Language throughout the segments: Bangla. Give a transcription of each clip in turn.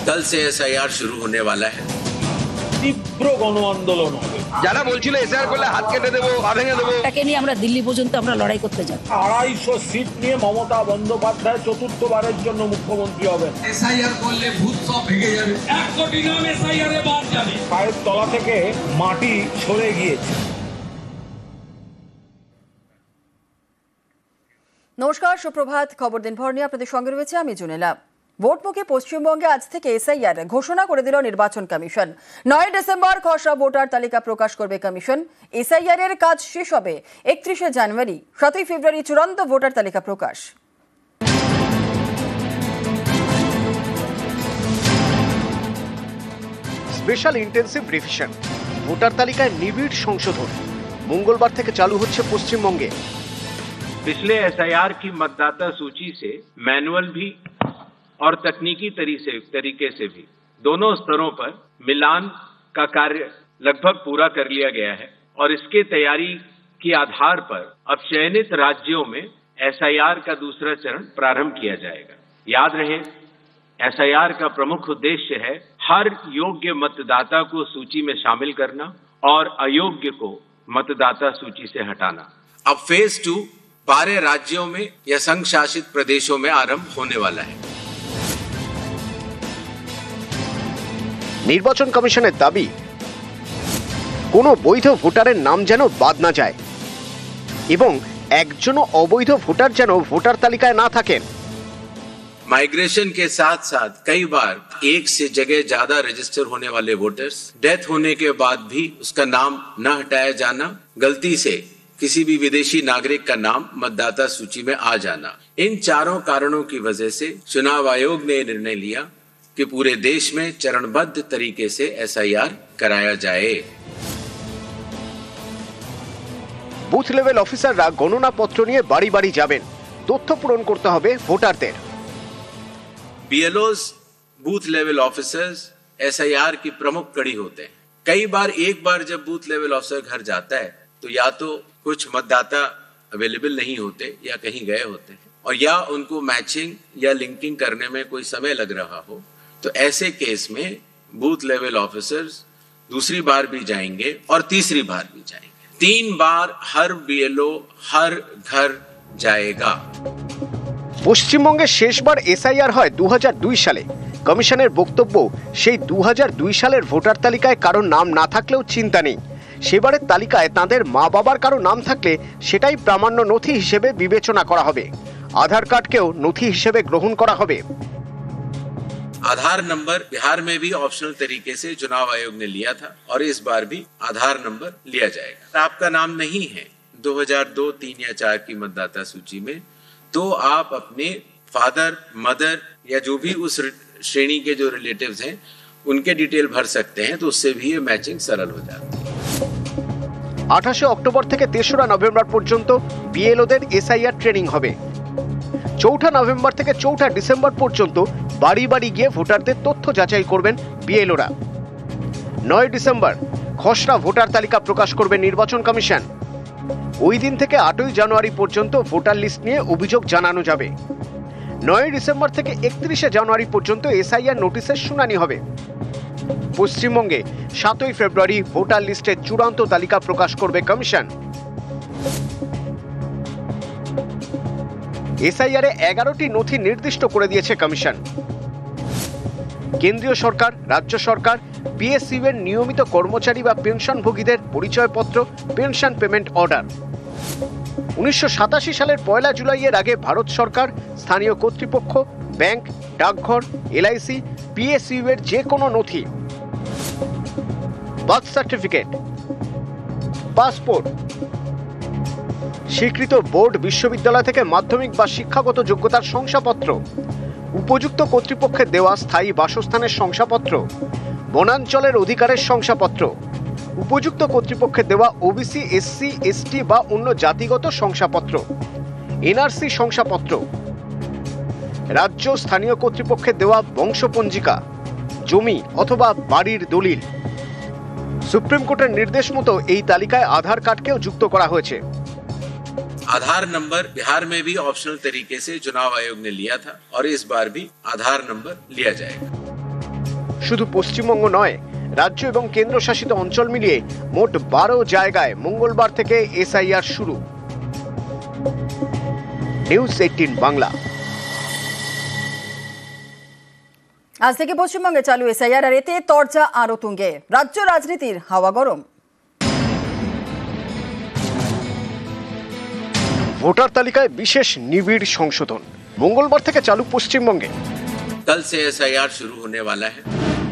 कल से एसआईआर शुरू होने वाला है। তীব্র গণ আন্দোলন হবে। যারা বলছিল এসআইআর করলে হাত কেটে দেবো, পা ভেঙে দেবো, তাকে নিয়ে আমরা দিল্লি পর্যন্ত আমরা লড়াই করতে যাব। 250 সিট নিয়ে মমতা বন্দ্যোপাধ্যায় চতুর্থবারের জন্য মুখ্যমন্ত্রী হবেন। এসআইআর করলে ভূত সব ভেঙে যাবে। 1 কোটি নাম এসআইআর এ বাদ যাবে। পায়ের তলা থেকে মাটি সরে গিয়েছে। নমস্কার, সুপ্রভাত। খবর দিনভর নিয়ে আপনাদের সঙ্গে রয়েছে আমি জুনেলা। ভোটমুখী পশ্চিমবঙ্গে আজ থেকে এসআইআর ঘোষণা করে দিল নির্বাচন কমিশন। 9 ডিসেম্বর খসড়া ভোটার তালিকা প্রকাশ করবে কমিশন। এসআইআর এর কাজ শেষ হবে 31 জানুয়ারি। 7 ফেব্রুয়ারি চূড়ান্ত ভোটার তালিকা প্রকাশ। স্পেশাল ইন্টেন্সিভ রিভিশন, ভোটার তালিকায় নিবিড় সংশোধন মঙ্গলবার থেকে চালু হচ্ছে পশ্চিমবঙ্গে। पिछले एसआईआर की मतदाता सूची से मैनुअल भी और तकनीकी तरीके से भी दोनों स्तरों पर मिलान का कार्य लगभग पूरा कर लिया गया है और इसके तैयारी के आधार पर अब चयनित राज्यों में एसआईआर का दूसरा चरण प्रारंभ किया जाएगा। याद रहे, एसआईआर का प्रमुख उद्देश्य है हर योग्य मतदाता को सूची में शामिल करना और अयोग्य को मतदाता सूची से हटाना। अब फेज 2 12 राज्यों में या संघ शासित प्रदेशों में आरंभ होने वाला है। নির্বাচন কমিশনের দাবি, কোনো বৈধ ভোটারের নাম যেন বাদ না যায় এবং একজনও অবৈধ ভোটার যেন ভোটার তালিকায় না থাকেন। माइग्रेशन के साथ साथ कई बार एक से जगह ज्यादा रजिस्टर होने वाले वोटर्स, डेथ होने के बाद भी उसका नाम न हटाया जाना, गलती से किसी भी विदेशी नागरिक का नाम मतदाता सूची में आ जाना, इन चारों कारणों की वजह से चुनाव आयोग ने निर्णय लिया कि पूरे देश में चरणबद्ध तरीके से एसआईआर कराया जाए। বুথ লেভেল অফিসাররা গণনা পত্র নিয়ে বাড়ি বাড়ি যাবেন। তথ্য পূরণ করতে হবে ভোটারদের। बीएलओज बूथ लेवल ऑफिसर्स एसआईआर की प्रमुख कड़ी होते हैं। कई बार एक बार जब बूथ लेवल ऑफिसर घर जाता है तो या तो कुछ मतदाता अवेलेबल नहीं होते या कहीं गए होते हैं, और या उनको मैचिंग या लिंकिंग करने में कोई समय लग रहा हो, तो ऐसे केस में बूथ लेवल ऑफिसर्स दूसरी बार भी जाएंगे और तीसरी बार भी जाएंगे। 3 बार हर बीएलओ हर घर जाएगा। পশ্চিমবঙ্গে শেষবার এসআইআর হয় 2002 সালে। কমিশনের বক্তব্য, সেই 2002 সালের ভোটার তালিকায় কারো নাম না থাকলেও চিন্তা নেই। সেবারের তালিকায় তাদের মা বাবার কারো নাম থাকলে সেটাই প্রামাণ্য নথি হিসেবে বিবেচনা করা হবে। আধার কার্ডকেও নথি হিসেবে গ্রহণ করা হবে। आधार नंबर बिहार में भी ऑप्शनल तरीके से चुनाव आयोग ने लिया था और इस बार भी आधार नंबर लिया जाएगा। आपका नाम नहीं है 2002, 3 या 4 की मतदाता सूची में, तो आप अपने फादर, मदर या जो भी उस श्रेणी के जो रिलेटिव्स हैं उनके डिटेल भर सकते हैं, तो उससे भी ये मैचिंग सरल हो जाती है। 28 অক্টোবর থেকে 3রা নভেম্বর পর্যন্ত বিএলওদের এসআইআর ট্রেনিং হবে। 4 নভেম্বর থেকে 4 ডিসেম্বর পর্যন্ত বাড়ি বাড়ি গিয়ে ভোটারদের তথ্য যাচাই করবেন বিএলওরা। 9 ডিসেম্বর খসড়া ভোটার তালিকা প্রকাশ করবে নির্বাচন কমিশন। ওই দিন থেকে 8 জানুয়ারি পর্যন্ত ভোটার লিস্ট নিয়ে অভিযোগ জানানো যাবে। 9 ডিসেম্বর থেকে 31 জানুয়ারি পর্যন্ত এসআইআর নোটিশের শুনানি হবে। পশ্চিমবঙ্গে 7 ফেব্রুয়ারি ভোটার লিস্টের চূড়ান্ত তালিকা প্রকাশ করবে কমিশন। এসআইআরে 11টি নথি নির্দিষ্ট করে দিয়েছে কমিশন। কেন্দ্রীয় সরকার, রাজ্য সরকার, পিএসইউ এর নিয়মিত কর্মচারী বা পেনশনভোগীদের পরিচয়পত্র, পেনশন পেমেন্ট অর্ডার। 1987 সালের 1 জুলাইয়ের আগে ভারত সরকার, স্থানীয় কর্তৃপক্ষ, ব্যাংক, ডাকঘর, এলআইসি, পিএসইউ এর যে কোনো নথি, বার্থ সার্টিফিকেট, পাসপোর্ট, স্বীকৃত বোর্ড, বিশ্ববিদ্যালয় থেকে মাধ্যমিক বা শিক্ষাগত যোগ্যতার শংসাপত্র, উপযুক্ত কর্তৃপক্ষের দেওয়া স্থায়ী বাসস্থানের শংসাপত্র, বনাঞ্চলের অধিকারের শংসাপত্র, উপযুক্ত কর্তৃপক্ষের দেওয়া ওবিসি, এসসি, এসটি বা অন্য জাতিগত শংসাপত্র, এনআরসি শংসাপত্র, রাজ্য স্থানীয় কর্তৃপক্ষের দেওয়া বংশপঞ্জিকা, জমি অথবা বাড়ির দলিল। সুপ্রিম কোর্টের নির্দেশ মতো এই তালিকায় আধার কার্ডকেও যুক্ত করা হয়েছে। आधार नंबर बिहार में भी ऑप्शनल तरीके से चुनाव आयोग ने लिया था और इस बार भी आधार नंबर लिया जाएगा। শুধু পশ্চিমবঙ্গ নয়, রাজ্য এবং কেন্দ্রশাসিত অঞ্চল মিলিয়ে মোট 12 জায়গায় মঙ্গলবার থেকে এসআইআর শুরু। নিউজ 18 বাংলা। আজ থেকে পশ্চিমবঙ্গে চালু এসআইআর, আর এতে তরজা আরো তুঙ্গে। রাজ্য রাজনীতির হাওয়া গরম। ভোটার তালিকায় বিশেষ নিবিড় সংশোধন মঙ্গলবার থেকে চালু পশ্চিমবঙ্গে। कल से एसआईआर शुरू होने वाला है।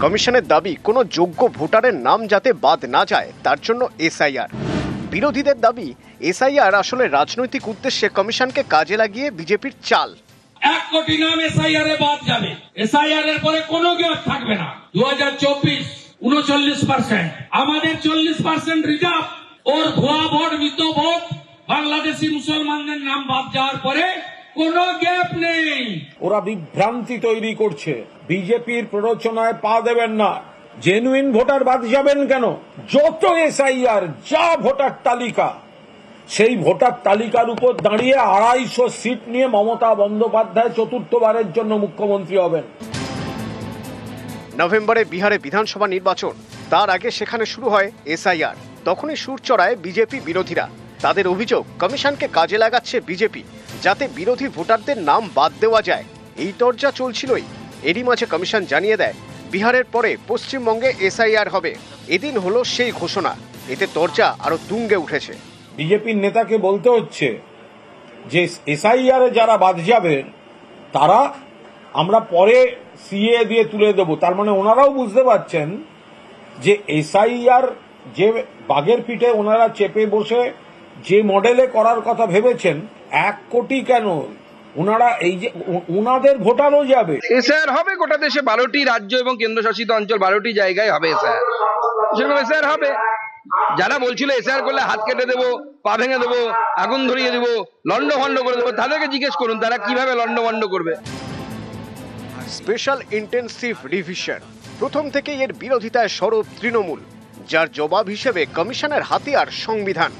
কমিশনের দাবি, কোনো যোগ্য ভোটারের নাম যাতে বাদ না যায় তার জন্য এসআইআর। বিরোধীদের দাবি, এসআইআর আসলে রাজনৈতিক উদ্দেশ্যে কমিশনকে কাজে লাগিয়ে বিজেপির চাল। 1 কোটি নাম এসআইআর এ বাদ যাবে। এসআইআর এর পরে কোনো গ্যাপ থাকবে না। 2024 39%, আমাদের 40% রিজার্ভ ওর ভুয়া ভোট, মৃত ভোট, বাংলাদেশি মুসলমানদের নাম বাদ যাওয়ার পরে কোনো গ্যাপ নেই। ওরা বিভ্রান্তি তৈরি করছে। বিজেপির প্ররোচনায় পা দেবেন না। জেনুইন ভোটার বাদ যাবেন কেন? যত এসআইআর, যা ভোটার তালিকা, সেই ভোটার তালিকার উপর দাঁড়িয়ে 250 সিট নিয়ে মমতা বন্দ্যোপাধ্যায় চতুর্থবারের জন্য মুখ্যমন্ত্রী হবেন। নভেম্বরে বিহারে বিধানসভা নির্বাচন, তার আগে সেখানে শুরু হয় এসআইআর। তখনই সুর চড়ায় বিজেপি বিরোধীরা। তাদের অভিযোগ, কমিশনকে কাজে লাগাচ্ছে বিজেপি যাতে বিরোধী ভোটারদের নাম বাদ দেওয়া যায়। এই তরজা চলছিলই। এরই মাঝে কমিশন জানিয়ে দেয়, বিহারের পরে পশ্চিমবঙ্গে এসআইআর হবে। এদিন হলো সেই ঘোষণা। এতে তরজা আরো তুঙ্গে উঠেছে। বিজেপির নেতাকে বলতে হচ্ছে যে এসআইআর এ যারা বাদ যাবেন তারা আমরা পরে সিএ দিয়ে তুলে দেব। তার মানে ওনারাও বুঝতে পারছেন যে এসআইআর যে বাঘের পিঠে ওনারা চেপে বসে যে মডেলে করার কথা ভেবেছেন, 1 কোটি কেন, ওনারা এই যে ওনাদের ভোটারও যাবে। এসআইআর হবে গোটা দেশে 12টি রাজ্য এবং কেন্দ্রশাসিত অঞ্চল, 12টি জায়গায় হবে এসআইআর। যেরকম এসআইআর হবে, যারা বলছিল এসআইআর করলে হাত কেটে দেবো, পা ভেঙে দেবো, আগুন ধরিয়ে দেবো, লন্ডভন্ড করে দেবো, তাদেরকে জিজ্ঞেস করুন তারা কিভাবে লন্ডভন্ড করবে। স্পেশাল ইন্টেন্সিভ রিভিশন, প্রথম থেকেই এর বিরোধিতায় সরব তৃণমূল, যার জবাব হিসেবে কমিশনের হাতিয়ার সংবিধান।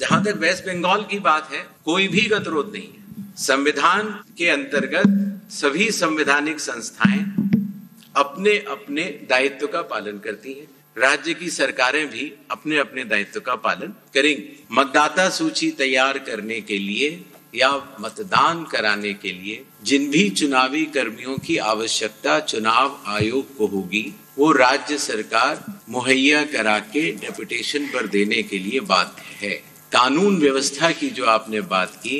जहां तक वेस्ट बंगाल की बात है, कोई भी गतिरोध नहीं है। संविधान के अंतर्गत सभी संवैधानिक संस्थाएं अपने अपने दायित्व का पालन करती हैं। राज्य की सरकारें भी अपने अपने दायित्व का पालन करेंगी। मतदाता सूची तैयार करने के लिए या मतदान कराने के लिए जिन भी चुनावी कर्मियों की आवश्यकता चुनाव आयोग को होगी, वो राज्य सरकार मुहैया करा के डेपुटेशन पर देने के लिए बाध्य है। कानून व्यवस्था की जो आपने बात की,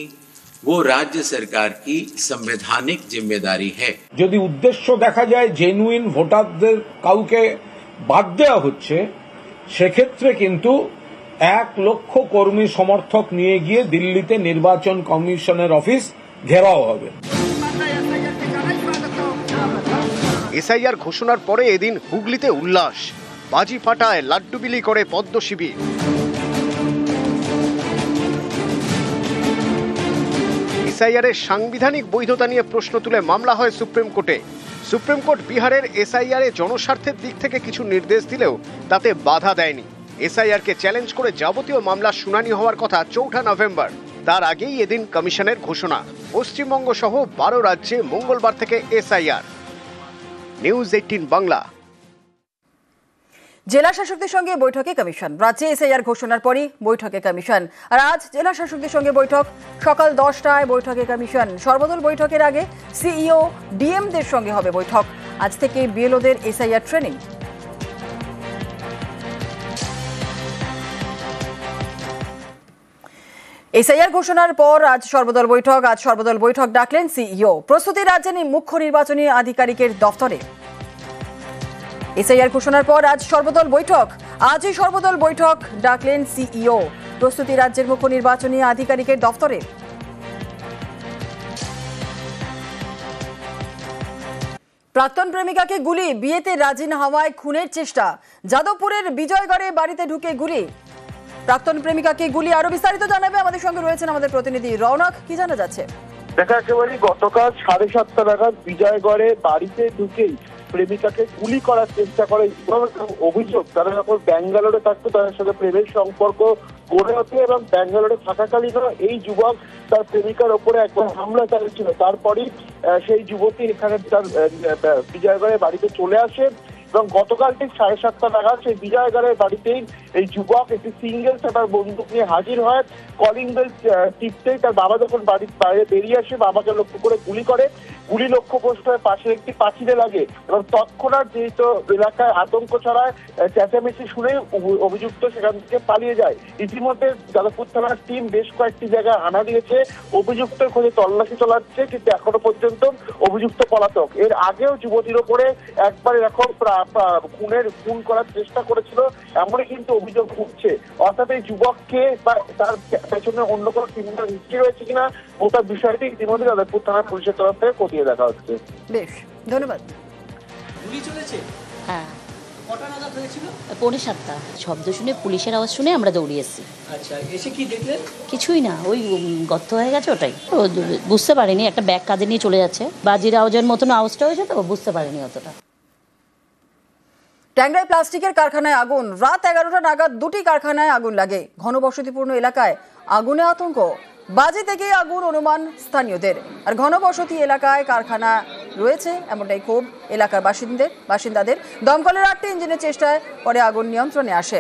वो राज्य सरकार की संवैधानिक जिम्मेदारी है। যদি উদ্দেশ্য দেখা যায় জেনুইন ভোটারদের কাউকে বাদ দেওয়া হচ্ছে, সেক্ষেত্রে কিন্তু 1 লক্ষ কর্মী সমর্থক নিয়ে গিয়ে দিল্লিতে নির্বাচন কমিশনের অফিস ঘেরাও হবে। এসআইআর ঘোষণার পরে এদিন হুগলিতে উল্লাস, বাজি ফাটায়, লাড্ডু বিলি করে পদ্ম শিবির। এসআইআর এর সাংবিধানিক বৈধতা নিয়ে প্রশ্ন তুলে মামলা হয় সুপ্রিম কোর্টে। সুপ্রিম কোর্ট বিহারের এসআইআর এ জনস্বার্থের দিক থেকে কিছু নির্দেশ দিলেও তাতে বাধা দেয়নি। এসআইআর কে চ্যালেঞ্জ করে যাবতীয় মামলার শুনানি হওয়ার কথা 4 নভেম্বর। তার আগেই এদিন কমিশনের ঘোষণা, পশ্চিমবঙ্গ সহ 12 রাজ্যে মঙ্গলবার থেকে এসআইআর। নিউজ 18 বাংলা। জেলা শাসকদের সঙ্গে বৈঠকে কমিশন। রাজ্যে এসআইআর ঘোষণার পরই বৈঠকে কমিশন। আর আজ জেলা শাসকদের সঙ্গে বৈঠক, সকাল 10টায় বৈঠকে কমিশন। সর্বদল বৈঠকের আগে সিইও ডিএমদের সঙ্গে হবে বৈঠক। আজ থেকে বিএলওদের এসআইআর ট্রেনিং। এসআইআর ঘোষণার পর আজ সর্বদল বৈঠক। আজ সর্বদল বৈঠক ডাকলেন সিইও। প্রস্তুতি রাজ্যের মুখ্য নির্বাচনী আধিকারিকের দফতরে। এসআইআর ঘোষণার পর আজ সর্বদল বৈঠক। আজই সর্বদল বৈঠক ডাকলেন সিইও। প্রস্তুতি রাজ্যের মুখ্য নির্বাচনী আধিকারিকের দফতরে। প্রাক্তন প্রেমিকাকে গুলি, বিয়েতে রাজি না হওয়ায় খুনের চেষ্টা। যাদবপুরের বিজয়গড়ে বাড়িতে ঢুকে গুলি। প্রাক্তন প্রেমিকাকে গুলি। আরো বিস্তারিত জানাবে আমাদের সঙ্গে রয়েছেন আমাদের প্রতিনিধি রৌনক। কি জানা যাচ্ছে? দেখা একেবারে গতকাল 7:30 নাগাদ বিজয়গড়ে বাড়িতে ঢুকেই প্রেমিকাকে গুলি করার চেষ্টা করে অভিযোগ। তারা যখন ব্যাঙ্গালোরে থাকতো তাদের সাথে প্রেমের সম্পর্ক গড়ে ওঠে এবং ব্যাঙ্গালোরে থাকাকালীন এই যুবক তার প্রেমিকার ওপরে একবার হামলা চালিয়েছিল। তারপরই সেই যুবতী এখানে তার বিজয়গড়ের বাড়িতে চলে আসে এবং গতকাল ঠিক 7:30 নাগাদ সেই বিজয়গড়ের বাড়িতেই এই যুবক একটি সিঙ্গেল সেটার বন্দুক নিয়ে হাজির হয়। কলিং বেল টিপতেই তার বাবা যখন বাড়ির বাইরে বেরিয়ে আসে, বাবাকে লক্ষ্য করে গুলি করে। গুলি লক্ষ্যভ্রষ্ট হয়ে পাশে একটি পাঁচিলে লাগে এবং তৎক্ষণাৎ যেহেতু এলাকায় আতঙ্ক ছড়ায়, চেঁচামেচি শুনে অভিযুক্ত সেখান থেকে পালিয়ে যায়। ইতিমধ্যে যাদবপুর থানার টিম বেশ কয়েকটি জায়গায় হানা দিয়েছে, অভিযুক্তের খোঁজে তল্লাশি চালাচ্ছে, কিন্তু এখনো পর্যন্ত অভিযুক্ত পলাতক। এর আগেও যুবতীর ওপরে একবার এরকম খুন করার চেষ্টা করেছিল, এমনই কিন্তু অভিযোগ উঠছে। অর্থাৎ এই যুবককে বা তার পেছনে অন্য কোনো ক্রিমিনাল হিস্ট্রি রয়েছে কিনা গোটা বিষয়টি ইতিমধ্যে যাদবপুর থানার পুলিশের তরফ থেকে খতিয়ে দেখা হচ্ছে। বেশ, ধন্যবাদ। গুলি চলেছে? হ্যাঁ, কটা নাগাদ হয়েছিল? 7:45 শব্দ শুনে, পুলিশের আওয়াজ শুনে আমরা দৌড়ে এসেছি। আচ্ছা, এসে কি দেখলেন? কিছুই না, ওই গর্ত হয়ে গেছে, ওটাই বুঝতে পারিনি। একটা ব্যাগ কাঁধে নিয়ে চলে যাচ্ছে, বাজির আওয়াজের মতন আওয়াজটা হয়েছে, তো বুঝতে পারিনি অতটা। ট্যাংরায় প্লাস্টিকের কারখানায় আগুন। রাত 11টা নাগাদ 2টি কারখানায় আগুন লাগে। ঘনবসতিপূর্ণ এলাকায় আগুনে আতঙ্ক। বাজে থেকেই আগুন অনুমান স্থানীয়দের। আর ঘনবসতি এলাকায় কারখানা রয়েছে এমনটাই ক্ষোভ এলাকার বাসিন্দাদের। দমকলের 8টি ইঞ্জিনের চেষ্টায় পরে আগুন নিয়ন্ত্রণে আসে।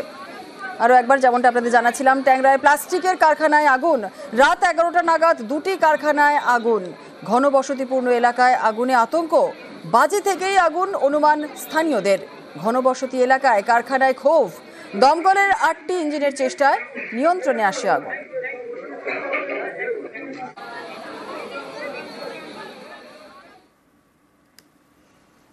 আরও একবার যেমনটা আপনাদের জানাচ্ছিলাম, ট্যাংরায় প্লাস্টিকের কারখানায় আগুন। রাত 11টা নাগাদ 2টি কারখানায় আগুন। ঘনবসতিপূর্ণ এলাকায় আগুনে আতঙ্ক। বাজে থেকেই আগুন অনুমান স্থানীয়দের। ঘনবসতি এলাকায় কারখানায় ক্ষোভ। দমকলের 8টি ইঞ্জিনের চেষ্টায় নিয়ন্ত্রণে আসে আগুন।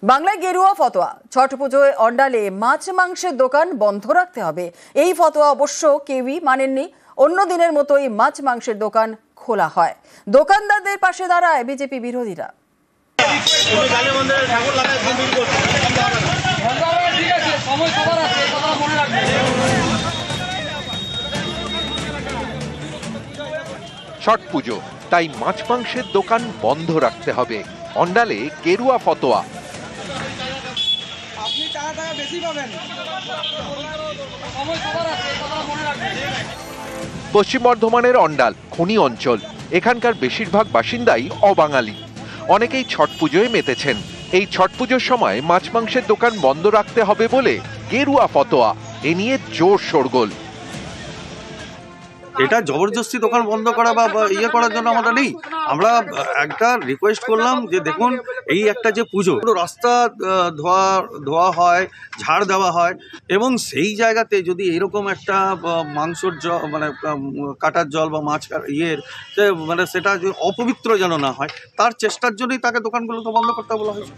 বাংলায় গেরুয়া ফতোয়া। ছট পুজোয় অন্ডালে মাছ মাংসের দোকান বন্ধ রাখতে হবে, এই ফতোয়া অবশ্য কেউই মানেননি। অন্য দিনের মতোই মাছ মাংসের দোকান খোলা হয়। দোকানদারদের পাশে দাঁড়ায় বিজেপি বিরোধীরা। ছট পুজো, তাই মাছ মাংসের দোকান বন্ধ রাখতে হবে। অন্ডালে গেরুয়া ফতোয়া। পশ্চিম বর্ধমানের অন্ডাল খনি অঞ্চল। এখানকার বেশিরভাগ বাসিন্দাই অবাঙালি। অনেকেই ছট পুজোয় মেতেছেন। এই ছট পুজোর সময় মাছ মাংসের দোকান বন্ধ রাখতে হবে বলে গেরুয়া ফতোয়া। এ নিয়ে জোর শোরগোল। এটা জবরদস্তি দোকান বন্ধ করা বা ইয়ে করার জন্য আমরা নেই। আমরা একটা রিকোয়েস্ট করলাম যে দেখুন, এই একটা যে পুজো, রাস্তা ধোয়া হয়, ঝাড় দেওয়া হয়, এবং সেই জায়গাতে যদি এরকম একটা মাংসর জল মানে কাটার জল বা মাছ মানে সেটা অপবিত্র যেন না হয়, তার চেষ্টার জন্যই তাকে দোকানগুলো তো বন্ধ করতে বলা হয়েছে।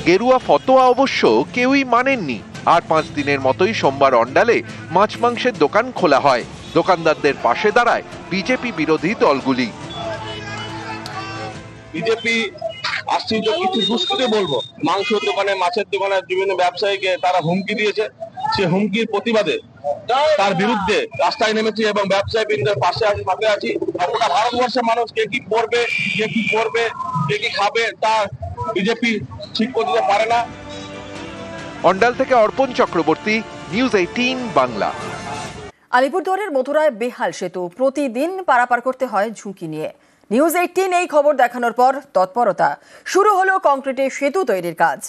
গেরুয়া ফতোয়া অবশ্য কেউই মানেননি। আর 5 দিনের মতোই সোমবার অন্ডালে মাছ মাংসের দোকান খোলা হয়। দোকানদারদের পাশে দাঁড়ায় বিজেপি বিরোধী দলগুলি। বিজেপি আশ্চর্য কিছু দুষ্কৃতি বলবো, মাংসের দোকানে, মাছের দোকানে বিভিন্ন ব্যবসায়ীকে তারা হুমকি দিয়েছে। সে হুমকির প্রতিবাদে তার বিরুদ্ধে রাস্তায় নেমেছি এবং ব্যবসায়ী বৃন্দের পাশে আছি। গোটা ভারতবর্ষের মানুষ কে কি করবে, কে কি করবে, কে কি খাবে, তা বিজেপি ঠিক করে দিতে পারে না। অন্ডাল থেকে অর্পণ চক্রবর্তী, নিউজ 18 বাংলা। আলিপুরদুয়ারের মথুরায় বেহাল সেতু, প্রতিদিন পারাপার করতে হয় ঝুঁকি নিয়ে। নিউজ 18 এই খবর দেখানোর পর তৎপরতা শুরু হলো কংক্রিটের সেতু তৈরির কাজ।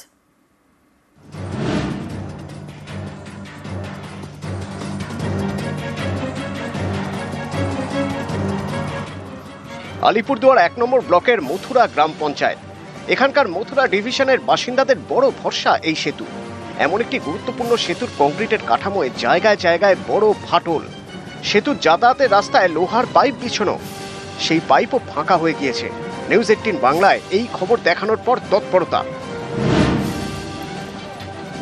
আলিপুরদুয়ার 1 নম্বর ব্লকের মথুরা গ্রাম পঞ্চায়েত। এখানকার মথুরা ডিভিশনের বাসিন্দাদের বড় ভরসা এই সেতু। এমন একটি গুরুত্বপূর্ণ সেতুর কংক্রিটের কাঠামোয় জায়গায় জায়গায় বড় ফাটল। সেতুর যাতায়াতের রাস্তায় লোহার পাইপ বিছানো, সেই পাইপও ফাঁকা হয়ে গিয়েছে। নিউজ 18 বাংলায় এই খবর দেখানোর পর তৎপরতা।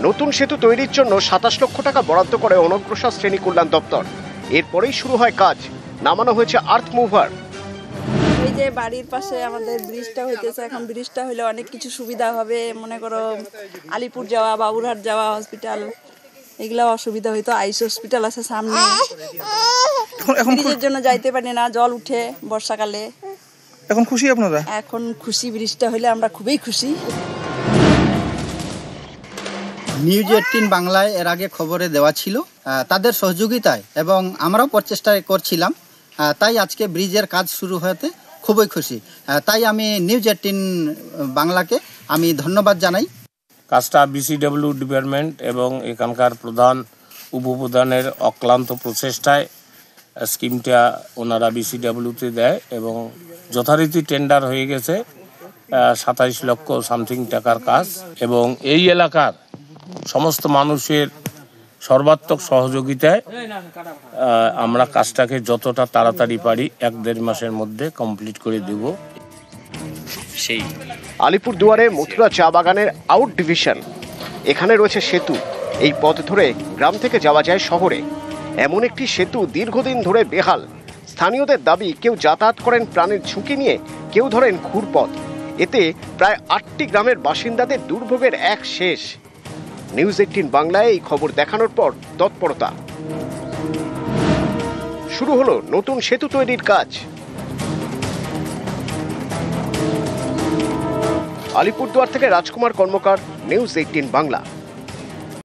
নতুন সেতু তৈরির জন্য 27 লক্ষ টাকা বরাদ্দ করে অনগ্রসর শ্রেণী কল্যাণ দপ্তর। এরপরেই শুরু হয় কাজ। নামানো হয়েছে আর্থ মুভার। এই যে বাড়ির পাশে আমাদের ব্রিজটা হইতেছে, এখন ব্রিজটা হইলে অনেক কিছু সুবিধা হবে। মনে করো আলিপুর যাওয়া, বাবুরহাট যাওয়া, হসপিটাল, এগুলা অসুবিধা হইতো। আইস হসপিটাল আছে সামনে, ব্রিজের জন্য যাইতে পারি না, জল উঠে বর্ষাকালে। এখন খুশি আপনারা? এখন খুশি, ব্রিজটা হইলে আমরা খুবই খুশি। নিউজ 18 বাংলায় এর আগে খবরে দেওয়া ছিল, তাদের সহযোগিতায় এবং আমরাও প্রচেষ্টা করছিলাম, তাই আজকে ব্রিজের কাজ শুরু হতে খুবই খুশি। তাই আমি নিউজ 18 বাংলাকে আমি ধন্যবাদ জানাই। কাজটা বিসিডব্লিউ ডিপার্টমেন্ট এবং এখানকার প্রধান উপপ্রধানের অক্লান্ত প্রচেষ্টায় স্কিমটা ওনারা বিসিডব্লিউতে দেয় এবং যথারীতি টেন্ডার হয়ে গেছে 27 লক্ষ সামথিং টাকার কাজ, এবং এই এলাকার সমস্ত মানুষের সর্বাত্মক সহযোগিতায় আমরা কাজটাকে যতটা তাড়াতাড়ি পারি 1-1.5 মাসের মধ্যে কমপ্লিট করে দেব। সেই আলিপুরদুয়ারে মথুরা চা বাগানের আউট ডিভিশন, এখানে রয়েছে সেতু। এই পথ ধরে গ্রাম থেকে যাওয়া যায় শহরে। এমন একটি সেতু দীর্ঘদিন ধরে বেহাল। স্থানীয়দের দাবি, কেউ যাতায়াত করেন প্রাণের ঝুঁকি নিয়ে, কেউ ধরেন ঘুরপথ। এতে প্রায় 8টি গ্রামের বাসিন্দাদের দুর্ভোগের এক শেষ। নিউজ 18 বাংলায় এই খবর দেখানোর পর তৎপরতা শুরু হলো নতুন সেতু তৈরির কাজ। আলিপুরদুয়ার থেকে রাজকুমার কর্মকার, নিউজ 18 বাংলা।